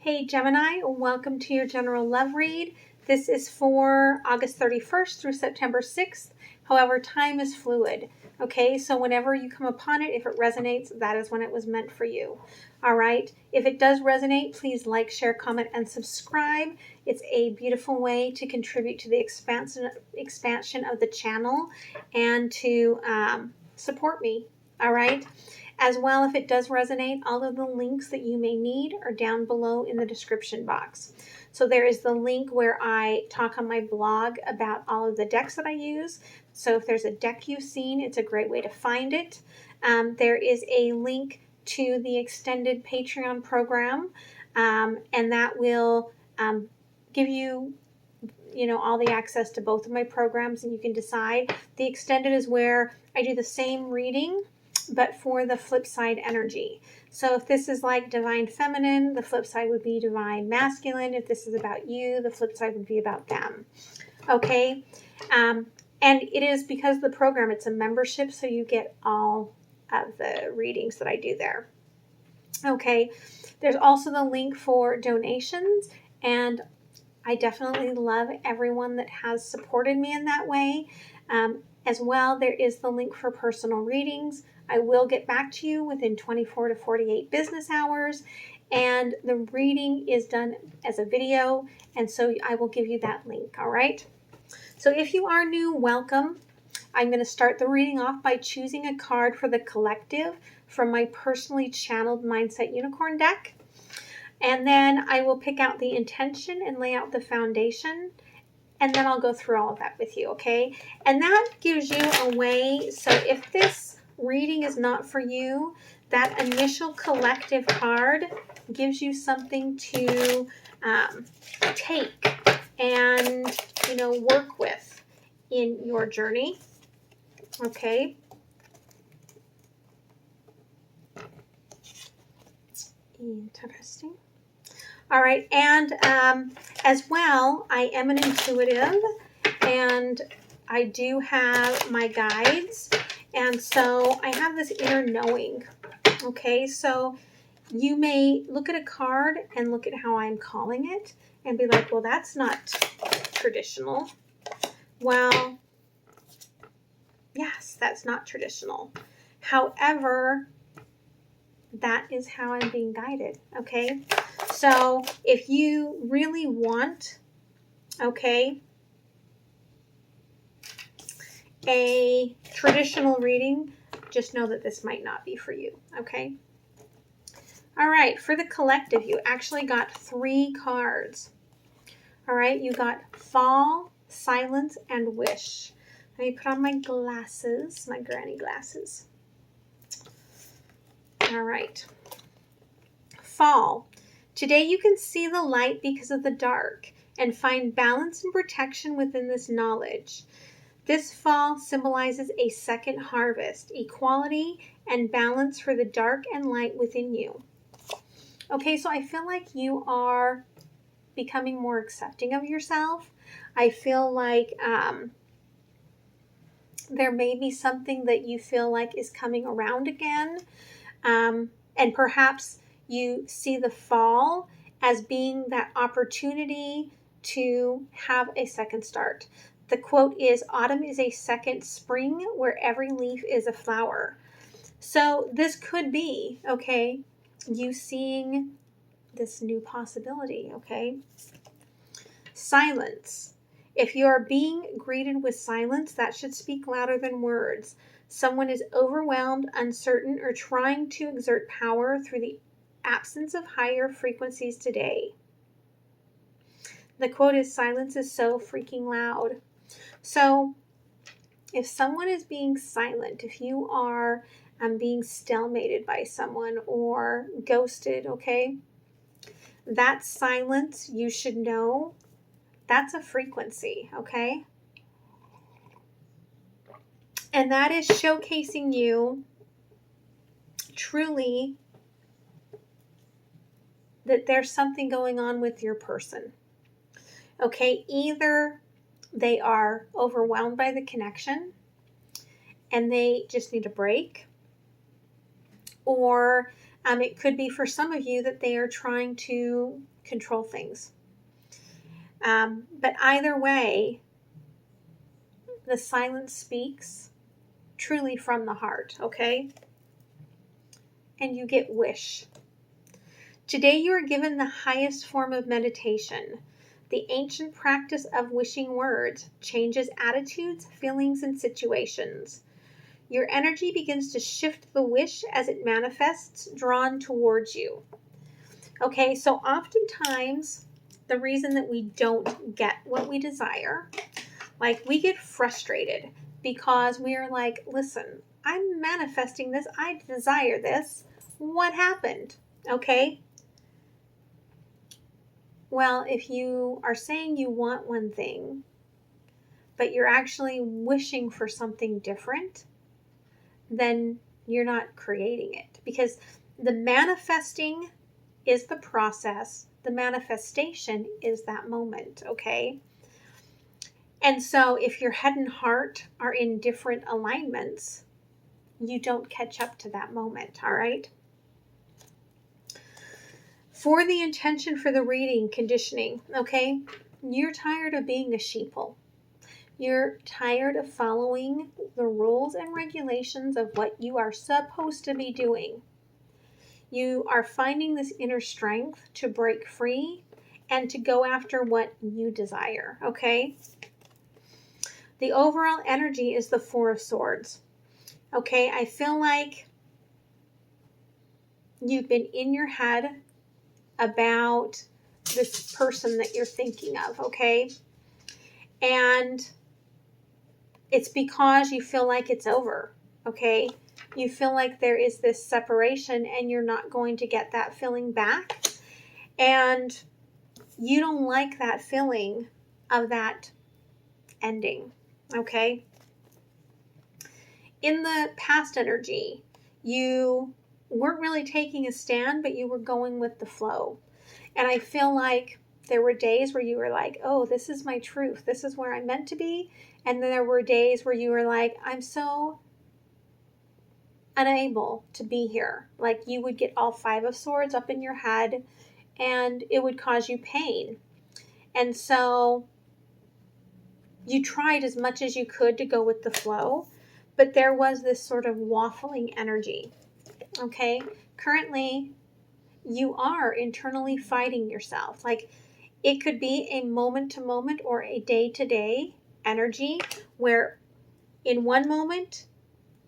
Hey Gemini, welcome to your general love read. This is for August 31st through September 6th. However, time is fluid. Okay, so whenever you come upon it, if it resonates, that is when it was meant for you. All right, if it does resonate, please like, share, comment, and subscribe. It's a beautiful way to contribute to the expansion of the channel and to support me. All right. As well, if it does resonate, all of the links that you may need are down below in the description box. So there is the link where I talk on my blog about all of the decks that I use. So if there's a deck you've seen, it's a great way to find it. There is a link to the extended Patreon program, and that will give you all the access to both of my programs, and you can decide. The extended is where I do the same reading, but for the flip side energy. So if this is like divine feminine, the flip side would be divine masculine. If this is about you, the flip side would be about them. Okay. And it is because of the program, it's a membership, so you get all of the readings that I do there. Okay. There's also the link for donations, and I definitely love everyone that has supported me in that way. As well, there is the link for personal readings. I will get back to you within 24 to 48 business hours, and the reading is done as a video, and so I will give you that link, all right? So if you are new, welcome. I'm going to start the reading off by choosing a card for the collective from my personally channeled Mindset Unicorn deck, and then I will pick out the intention and lay out the foundation, and then I'll go through all of that with you, okay? And that gives you a way, so if this reading is not for you, that initial collective card gives you something to take and work with in your journey. Okay. Interesting. All right, and as well, I am an intuitive, and I do have my guides. And so I have this inner knowing, okay? So you may look at a card and look at how I'm calling it and be like, well, that's not traditional. Well, yes, that's not traditional. However, that is how I'm being guided, okay? So if you really want, okay, a traditional reading, just know that this might not be for you, okay? All right, for the collective, you actually got 3 cards. All right, you got Fall, Silence, and Wish. Let me put on my glasses, my granny glasses. All right. Fall. Today you can see the light because of the dark and find balance and protection within this knowledge. This fall symbolizes a second harvest, equality and balance for the dark and light within you. Okay, so I feel like you are becoming more accepting of yourself. I feel like there may be something that you feel like is coming around again. And perhaps you see the fall as being that opportunity to have a second start. The quote is, autumn is a second spring where every leaf is a flower. So this could be, okay, you seeing this new possibility, okay? Silence. If you are being greeted with silence, that should speak louder than words. Someone is overwhelmed, uncertain, or trying to exert power through the absence of higher frequencies today. The quote is, silence is so freaking loud. So if someone is being silent, if you are being stalemated by someone or ghosted, okay, that silence, you should know, that's a frequency, okay? And that is showcasing you truly that there's something going on with your person. Okay, either they are overwhelmed by the connection and they just need a break, or it could be for some of you that they are trying to control things. But either way, the silence speaks truly from the heart, okay? And you get wish. Today you are given the highest form of meditation. The ancient practice of wishing words changes attitudes, feelings, and situations. Your energy begins to shift the wish as it manifests, drawn towards you. Okay, so oftentimes the reason that we don't get what we desire, like we get frustrated because we are like, listen, I'm manifesting this. I desire this. What happened? Okay. Well, if you are saying you want one thing, but you're actually wishing for something different, then you're not creating it, because the manifesting is the process. The manifestation is that moment. Okay. And so if your head and heart are in different alignments, you don't catch up to that moment, all right? For the intention for the reading, conditioning, okay? You're tired of being a sheeple. You're tired of following the rules and regulations of what you are supposed to be doing. You are finding this inner strength to break free and to go after what you desire, okay? The overall energy is the Four of Swords. Okay, I feel like you've been in your head about this person that you're thinking of, okay? And it's because you feel like it's over, okay? You feel like there is this separation and you're not going to get that feeling back. And you don't like that feeling of that ending, okay? In the past energy, you weren't really taking a stand, but you were going with the flow. And I feel like there were days where you were like, oh, this is my truth. This is where I'm meant to be. And then there were days where you were like, I'm so unable to be here. Like you would get all Five of Swords up in your head and it would cause you pain. And so you tried as much as you could to go with the flow, but there was this sort of waffling energy. Okay, currently you are internally fighting yourself. Like it could be a moment to moment or a day to day energy where in one moment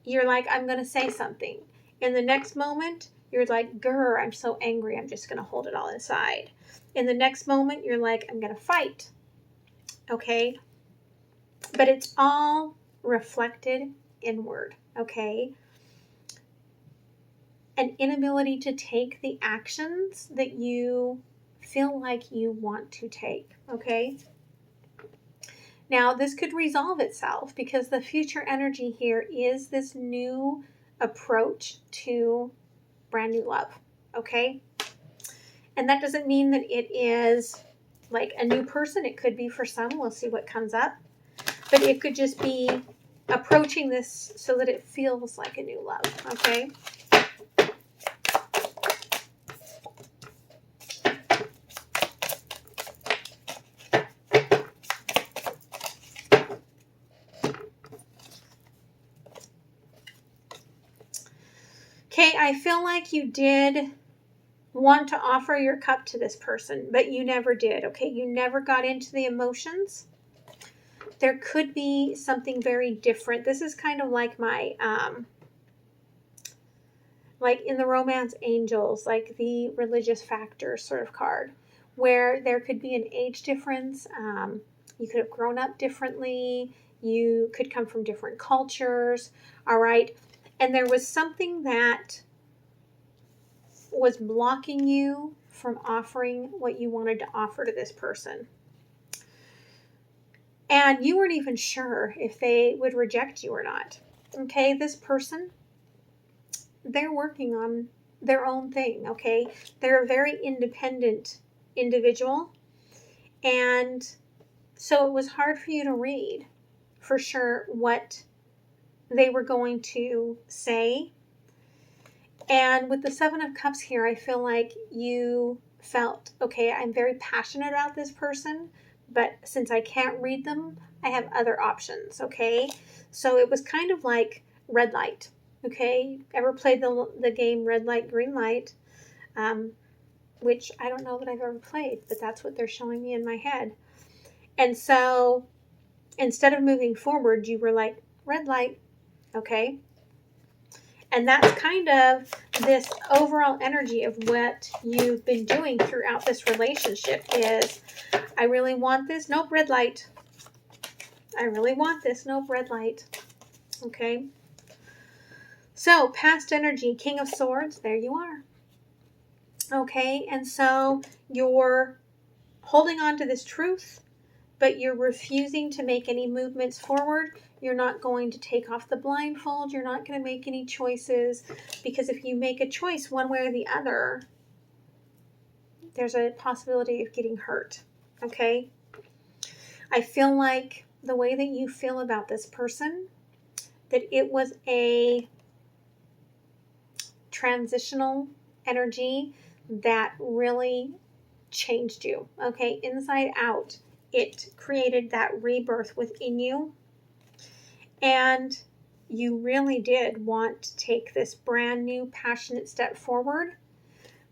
you're like, I'm going to say something. In the next moment, you're like, grr, I'm so angry. I'm just going to hold it all inside. In the next moment, you're like, I'm going to fight. Okay, but it's all reflected inward. Okay. An inability to take the actions that you feel like you want to take, okay? Now, this could resolve itself because the future energy here is this new approach to brand new love, okay? And that doesn't mean that it is like a new person. It could be for some. We'll see what comes up. But it could just be approaching this so that it feels like a new love, okay? Okay, I feel like you did want to offer your cup to this person, but you never did, okay? You never got into the emotions. There could be something very different. This is kind of like my, like in the Romance Angels, like the religious factor sort of card, where there could be an age difference. You could have grown up differently. You could come from different cultures, all right? And there was something that was blocking you from offering what you wanted to offer to this person. And you weren't even sure if they would reject you or not. Okay, this person, they're working on their own thing, okay? They're a very independent individual. And so it was hard for you to read for sure what they were going to say. And with the Seven of Cups here, I feel like you felt, okay, I'm very passionate about this person, but since I can't read them, I have other options, okay? So it was kind of like red light, okay? Ever played the game red light, green light? Which I don't know that I've ever played, but that's what they're showing me in my head. And so instead of moving forward, you were like, red light, okay? And that's kind of this overall energy of what you've been doing throughout this relationship is, I really want this, nope, red light. I really want this, nope, red light. Okay? So, past energy, King of Swords, there you are. Okay, and so you're holding on to this truth, but you're refusing to make any movements forward. You're not going to take off the blindfold. You're not going to make any choices, because if you make a choice one way or the other, there's a possibility of getting hurt. Okay? I feel like the way that you feel about this person, that it was a transitional energy that really changed you. Okay? Inside out. It created that rebirth within you. And you really did want to take this brand new passionate step forward.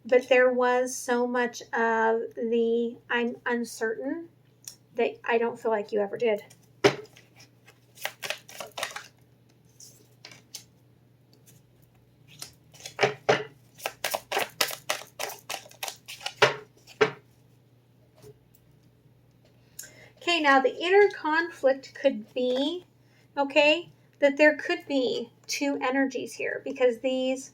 But there was so much of the I'm uncertain that I don't feel like you ever did. Okay, now the inner conflict could be, okay, that there could be two energies here, because these,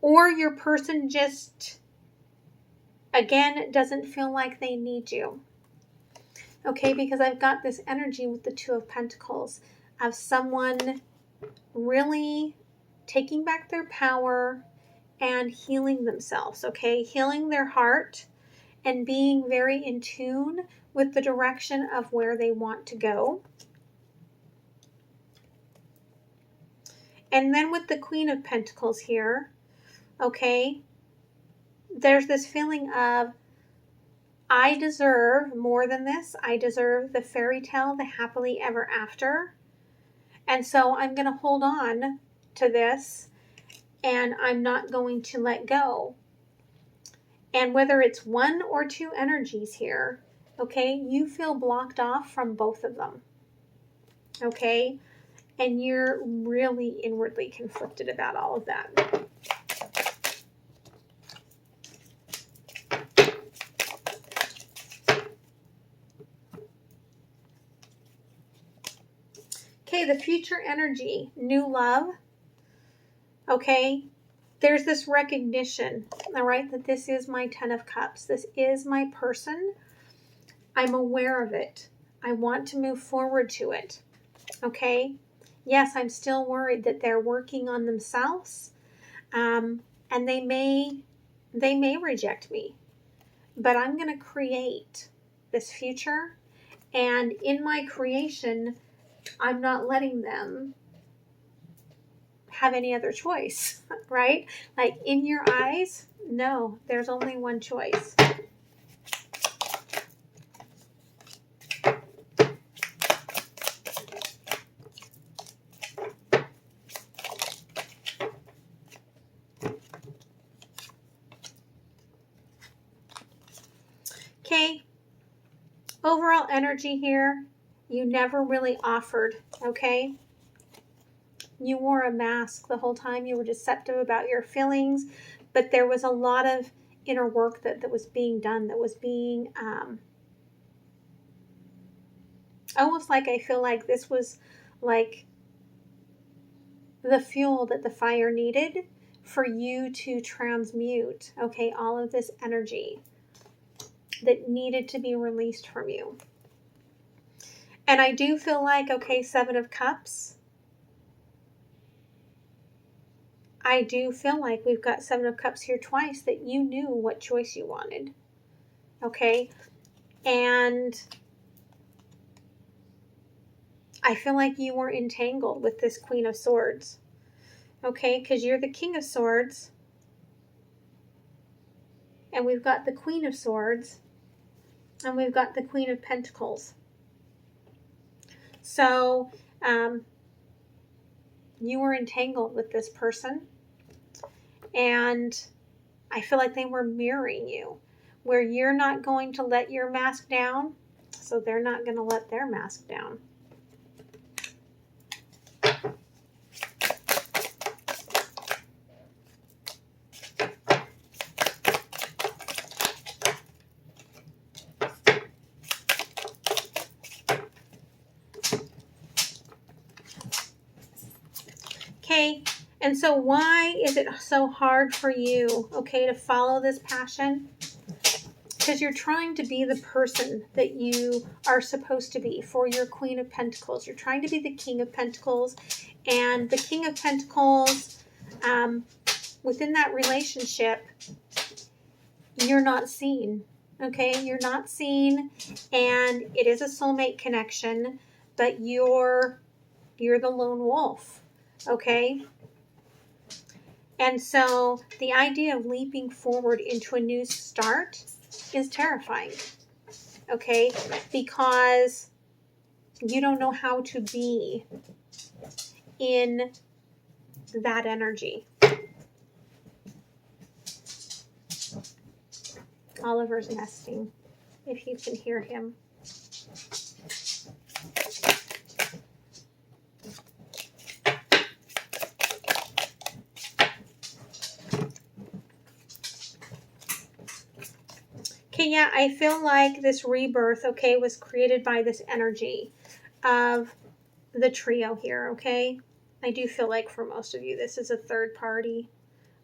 or your person just, again, doesn't feel like they need you. Okay, because I've got this energy with the Two of Pentacles of someone really taking back their power and healing themselves, okay? Healing their heart and being very in tune with the direction of where they want to go. And then with the Queen of Pentacles here, okay, there's this feeling of, I deserve more than this. I deserve the fairy tale, the happily ever after. And so I'm going to hold on to this, and I'm not going to let go. And whether it's one or two energies here, okay, you feel blocked off from both of them. Okay? And you're really inwardly conflicted about all of that. Okay, the future energy, new love. Okay, there's this recognition, all right, that this is my Ten of Cups. This is my person. I'm aware of it. I want to move forward to it. Okay, yes, I'm still worried that they're working on themselves, and they may reject me, but I'm going to create this future, and in my creation, I'm not letting them have any other choice, right? Like in your eyes, no, there's only one choice. Okay, overall energy here, you never really offered, okay? You wore a mask the whole time. You were deceptive about your feelings, but there was a lot of inner work that was being done, that was being almost like, I feel like this was like the fuel that the fire needed for you to transmute, okay, all of this energy that needed to be released from you. And I do feel like, okay, Seven of Cups, I do feel like we've got Seven of Cups here twice, that you knew what choice you wanted. Okay? And I feel like you were entangled with this Queen of Swords. Okay? Because you're the King of Swords. and we've got the Queen of Swords, and we've got the Queen of Pentacles. So you were entangled with this person, and I feel like they were mirroring you, where you're not going to let your mask down, so they're not going to let their mask down. Okay, and so why is it so hard for you, okay, to follow this passion? Because you're trying to be the person that you are supposed to be for your Queen of Pentacles. You're trying to be the King of Pentacles, and the King of Pentacles, within that relationship, you're not seen, okay? You're not seen, and it is a soulmate connection, but you're the lone wolf. Okay? And so the idea of leaping forward into a new start is terrifying. Okay? Because you don't know how to be in that energy. Oliver's nesting, if you can hear him. Okay, yeah, I feel like this rebirth, okay, was created by this energy of the trio here, okay? I do feel like for most of you, this is a third party,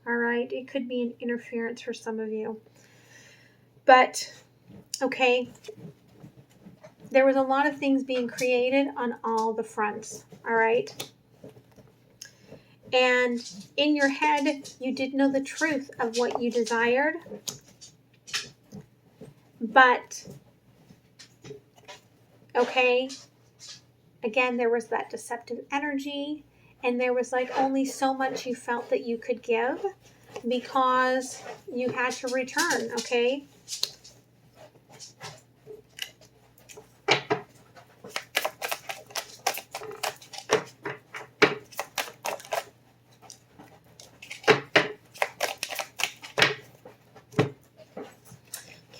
all right? It could be an interference for some of you. But, okay, there was a lot of things being created on all the fronts, all right? And in your head, you did know the truth of what you desired. But, okay, again, there was that deceptive energy, and there was like only so much you felt that you could give because you had to return, okay?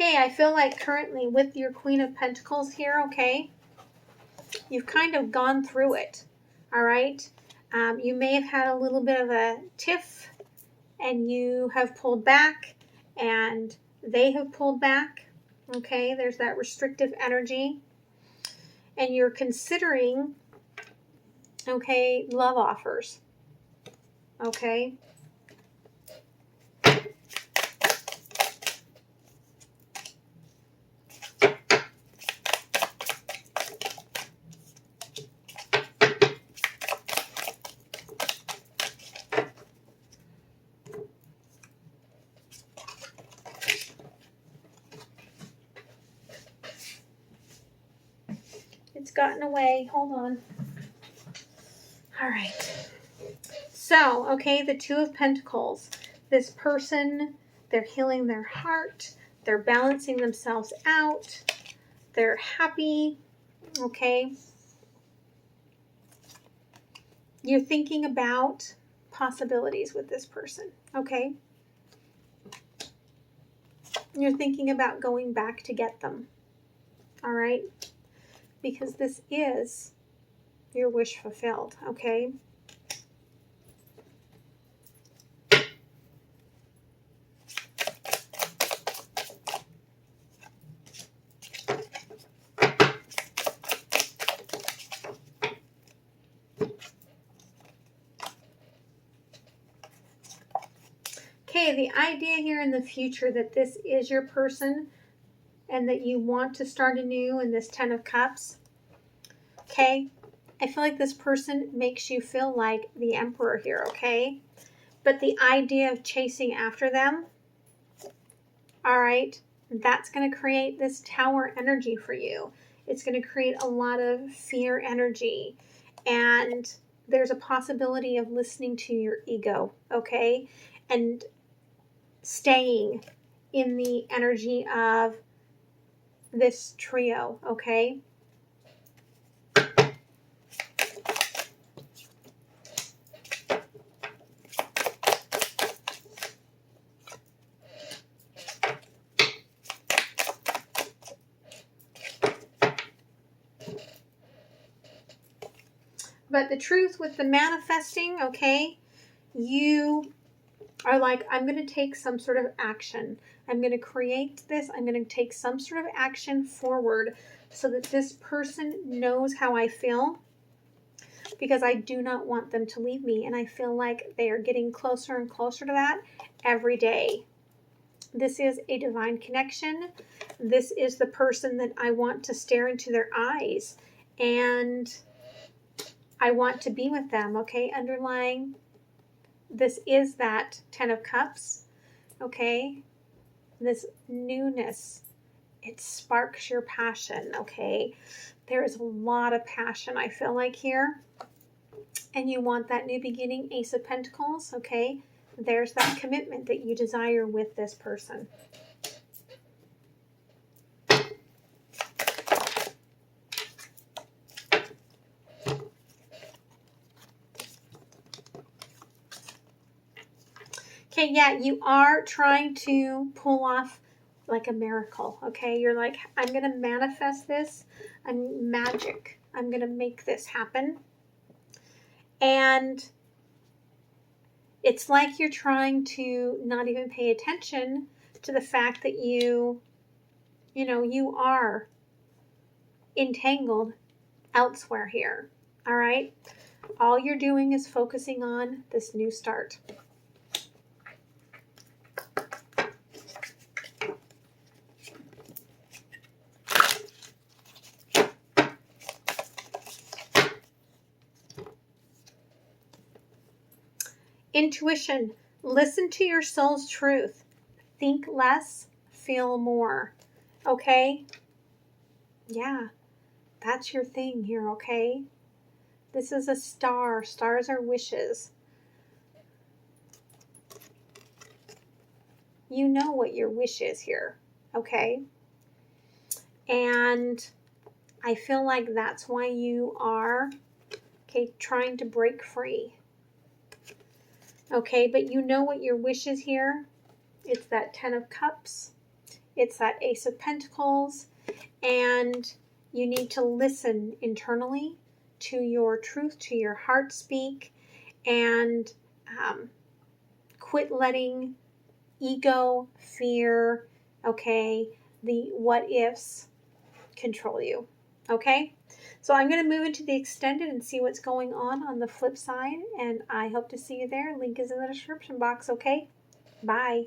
Okay, I feel like currently with your Queen of Pentacles here, okay, you've kind of gone through it, all right? You may have had a little bit of a tiff, and you have pulled back, and they have pulled back, okay? There's that restrictive energy, and you're considering, okay, love offers, okay? It's gotten away. Hold on. All right. So, okay, the Two of Pentacles. This person, they're healing their heart. They're balancing themselves out. They're happy. Okay. You're thinking about possibilities with this person. Okay. You're thinking about going back to get them. All right. Because this is your wish fulfilled, okay? Okay, the idea here in the future that this is your person and that you want to start anew in this 10 of Cups, okay? I feel like this person makes you feel like the Emperor here, okay? But the idea of chasing after them, all right, that's going to create this Tower energy for you. It's going to create a lot of fear energy. And there's a possibility of listening to your ego, okay? And staying in the energy of this trio, okay? But the truth with the manifesting, okay, you are like, I'm going to take some sort of action. I'm going to create this. I'm going to take some sort of action forward so that this person knows how I feel, because I do not want them to leave me. And I feel like they are getting closer and closer to that every day. This is a divine connection. This is the person that I want to stare into their eyes and I want to be with them, okay? Underlying, this is that 10 of Cups, okay? This newness, it sparks your passion, okay? There is a lot of passion, I feel like, here. And you want that new beginning, Ace of Pentacles, okay? There's that commitment that you desire with this person. Okay, yeah, you are trying to pull off like a miracle, okay? You're like, I'm going to manifest this. I'm magic. I'm going to make this happen. And it's like you're trying to not even pay attention to the fact that you are entangled elsewhere here, all right? All you're doing is focusing on this new start. Intuition. Listen to your soul's truth. Think less, feel more. Okay? Yeah, that's your thing here, okay? This is a star. Stars are wishes. You know what your wish is here, okay? And I feel like that's why you are, okay, trying to break free. Okay, but you know what your wish is here. It's that 10 of Cups. It's that Ace of Pentacles. And you need to listen internally to your truth, to your heart speak, and quit letting ego, fear, okay, the what ifs control you. Okay? So I'm going to move into the extended and see what's going on the flip side. And I hope to see you there. Link is in the description box, okay? Bye.